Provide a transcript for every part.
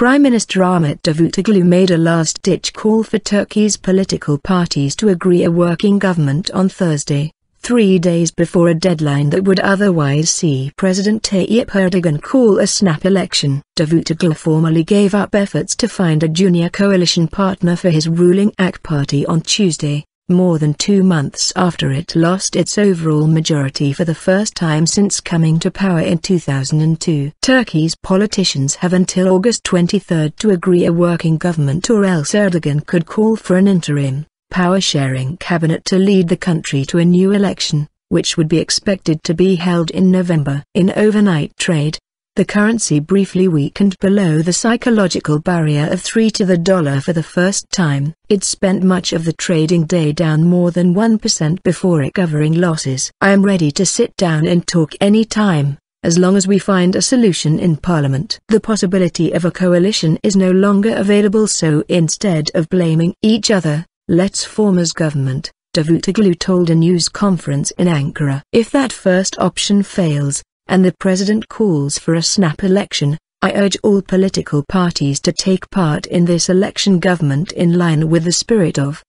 Prime Minister Ahmet Davutoglu made a last-ditch call for Turkey's political parties to agree a working government on Thursday, 3 days before a deadline that would otherwise see President Tayyip Erdogan call a snap election. Davutoglu formally gave up efforts to find a junior coalition partner for his ruling AK party on Tuesday, more than 2 months after it lost its overall majority for the first time since coming to power in 2002. Turkey's politicians have until August 23 to agree a working government, or else Erdogan could call for an interim, power-sharing cabinet to lead the country to a new election, which would be expected to be held in November. In overnight trade, the currency briefly weakened below the psychological barrier of 3 to the dollar for the first time. It spent much of the trading day down more than 1% before recovering losses. "I am ready to sit down and talk any time, as long as we find a solution in Parliament. The possibility of a coalition is no longer available, so instead of blaming each other, let's form as government," Davutoglu told a news conference in Ankara. "If that first option fails, and the president calls for a snap election, I urge all political parties to take part in this election government in line with the spirit of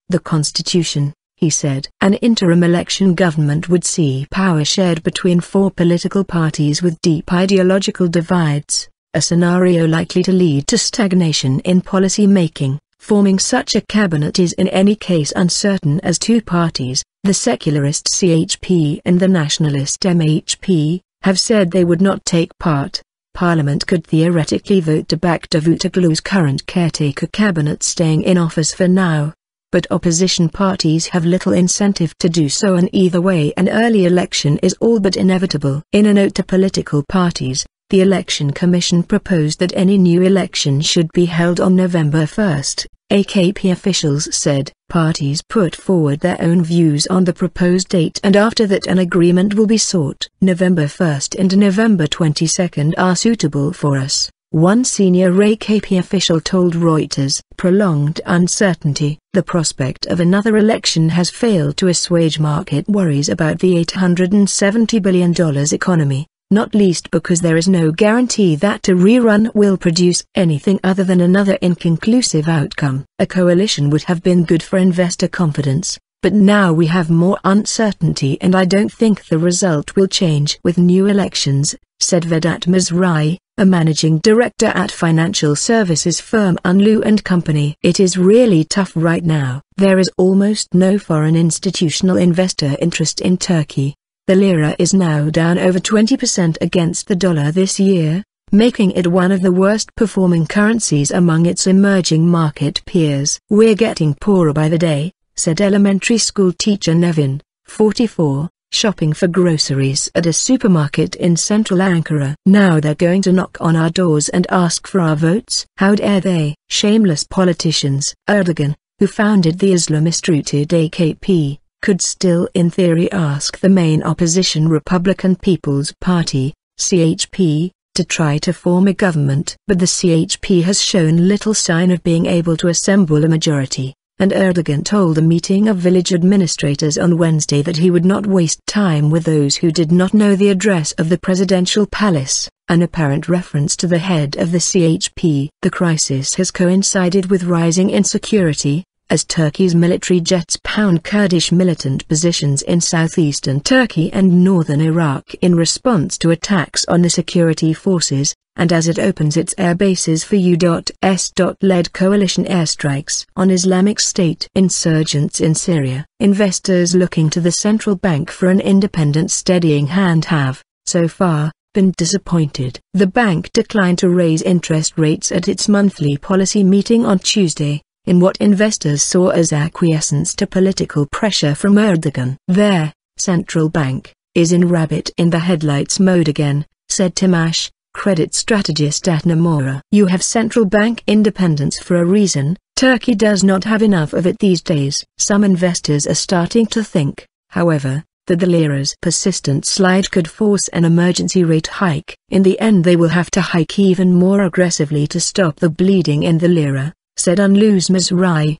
the Constitution," he said. An interim election government would see power shared between 4 political parties with deep ideological divides, a scenario likely to lead to stagnation in policy making. Forming such a cabinet is in any case uncertain, as 2 parties, the secularist CHP and the nationalist MHP, have said they would not take part. Parliament could theoretically vote to back Davutoglu's current caretaker cabinet staying in office for now, but opposition parties have little incentive to do so, and either way an early election is all but inevitable. In a note to political parties, the Election Commission proposed that any new election should be held on November 1. AKP officials said parties put forward their own views on the proposed date, and after that an agreement will be sought. "November 1 and November 22 are suitable for us," one senior AKP official told Reuters. Prolonged uncertainty. The prospect of another election has failed to assuage market worries about the $870 billion economy, not least because there is no guarantee that a rerun will produce anything other than another inconclusive outcome. "A coalition would have been good for investor confidence, but now we have more uncertainty, and I don't think the result will change with new elections," said Vedat Mizrahi, a managing director at financial services firm Unlu & Company. "It is really tough right now. There is almost no foreign institutional investor interest in Turkey. The lira is now down over 20% against the dollar this year, making it one of the worst-performing currencies among its emerging market peers. We're getting poorer by the day," said elementary school teacher Nevin, 44, shopping for groceries at a supermarket in central Ankara. "Now they're going to knock on our doors and ask for our votes. How dare they? Shameless politicians." Erdogan, who founded the Islamist-rooted AKP, could still in theory ask the main opposition Republican People's Party, CHP, to try to form a government. But the CHP has shown little sign of being able to assemble a majority, and Erdogan told a meeting of village administrators on Wednesday that he would not waste time with those who did not know the address of the presidential palace, an apparent reference to the head of the CHP. The crisis has coincided with rising insecurity, as Turkey's military jets pound Kurdish militant positions in southeastern Turkey and northern Iraq in response to attacks on the security forces, and as it opens its air bases for U.S.-led coalition airstrikes on Islamic State insurgents in Syria. Investors looking to the central bank for an independent steadying hand have, so far, been disappointed. The bank declined to raise interest rates at its monthly policy meeting on Tuesday, in what investors saw as acquiescence to political pressure from Erdogan. "Their central bank is in rabbit-in-the-headlights mode again," said Timash, credit strategist at Nomura. "You have central bank independence for a reason. Turkey does not have enough of it these days." Some investors are starting to think, however, that the lira's persistent slide could force an emergency rate hike. In the end they will have to hike even more aggressively to stop the bleeding in the lira, said Unlu's Mizrahi.